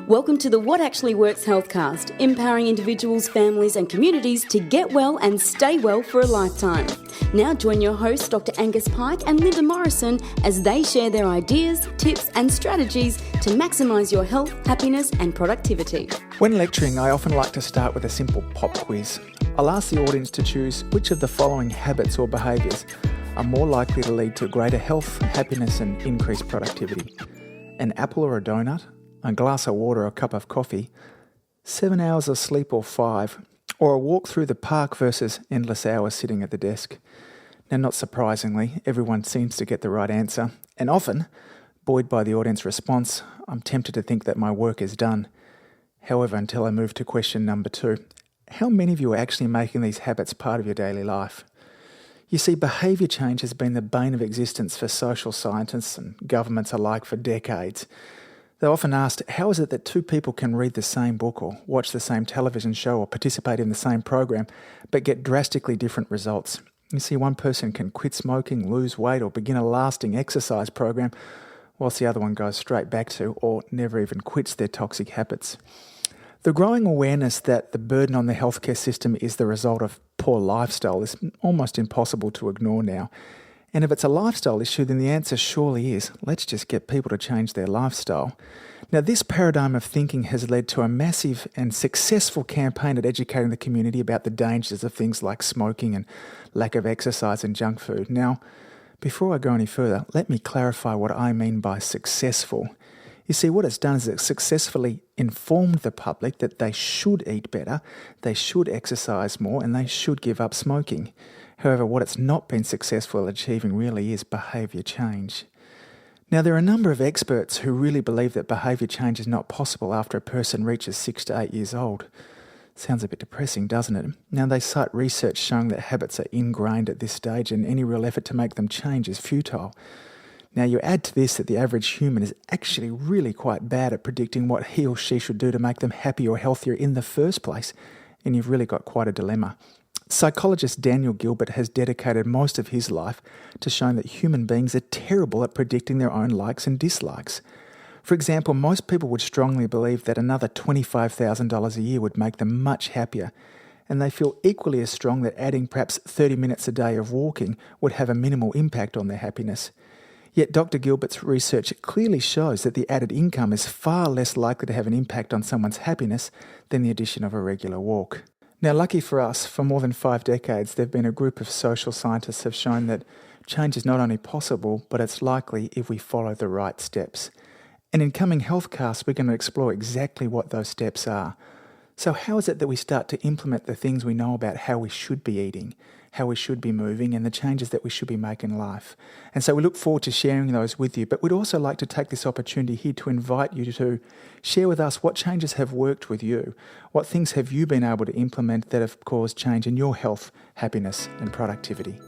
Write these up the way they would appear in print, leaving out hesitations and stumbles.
Welcome to the What Actually Works Healthcast, empowering individuals, families and communities to get well and stay well for a lifetime. Now join your hosts Dr. Angus Pyke and Linda Morrison as they share their ideas, tips and strategies to maximise your health, happiness and productivity. When lecturing, I often like to start with a simple pop quiz. I'll ask the audience to choose which of the following habits or behaviours are more likely to lead to greater health, happiness and increased productivity. An apple or a donut? A glass of water or a cup of coffee, 7 hours of sleep or 5, or a walk through the park versus endless hours sitting at the desk. Now, not surprisingly, everyone seems to get the right answer, and often, buoyed by the audience response, I'm tempted to think that my work is done. However, until I move to question number 2, how many of you are actually making these habits part of your daily life? You see, behaviour change has been the bane of existence for social scientists and governments alike for decades. They're often asked, how is it that two people can read the same book or watch the same television show or participate in the same program, but get drastically different results? You see, one person can quit smoking, lose weight or begin a lasting exercise program, whilst the other one goes straight back to or never even quits their toxic habits. The growing awareness that the burden on the healthcare system is the result of poor lifestyle is almost impossible to ignore now. And if it's a lifestyle issue, then the answer surely is, let's just get people to change their lifestyle. Now, this paradigm of thinking has led to a massive and successful campaign at educating the community about the dangers of things like smoking and lack of exercise and junk food. Now, before I go any further, let me clarify what I mean by successful. You see, what it's done is it successfully informed the public that they should eat better, they should exercise more, and they should give up smoking. However, what it's not been successful at achieving really is behaviour change. Now, there are a number of experts who really believe that behaviour change is not possible after a person reaches 6 to 8 years old. Sounds a bit depressing, doesn't it? Now, they cite research showing that habits are ingrained at this stage and any real effort to make them change is futile. Now, you add to this that the average human is actually really quite bad at predicting what he or she should do to make them happier or healthier in the first place, and you've really got quite a dilemma. Psychologist Daniel Gilbert has dedicated most of his life to showing that human beings are terrible at predicting their own likes and dislikes. For example, most people would strongly believe that another $25,000 a year would make them much happier, and they feel equally as strong that adding perhaps 30 minutes a day of walking would have a minimal impact on their happiness. Yet Dr. Gilbert's research clearly shows that the added income is far less likely to have an impact on someone's happiness than the addition of a regular walk. Now, lucky for us, for more than 5 decades, there have been a group of social scientists have shown that change is not only possible, but it's likely if we follow the right steps. And in coming healthcasts, we're going to explore exactly what those steps are. So how is it that we start to implement the things we know about how we should be eating, how we should be moving, and the changes that we should be making in life? And so we look forward to sharing those with you, but we'd also like to take this opportunity here to invite you to share with us what changes have worked with you. What things have you been able to implement that have caused change in your health, happiness, and productivity?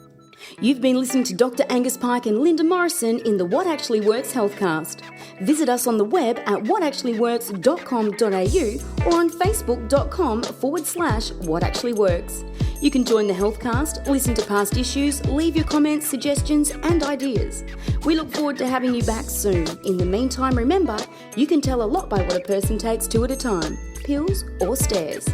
You've been listening to Dr. Angus Pyke and Linda Morrison in the What Actually Works Healthcast. Visit us on the web at whatactuallyworks.com.au or on facebook.com/whatactuallyworks. You can join the Healthcast, listen to past issues, leave your comments, suggestions and ideas. We look forward to having you back soon. In the meantime, remember, you can tell a lot by what a person takes 2 at a time, pills or stairs.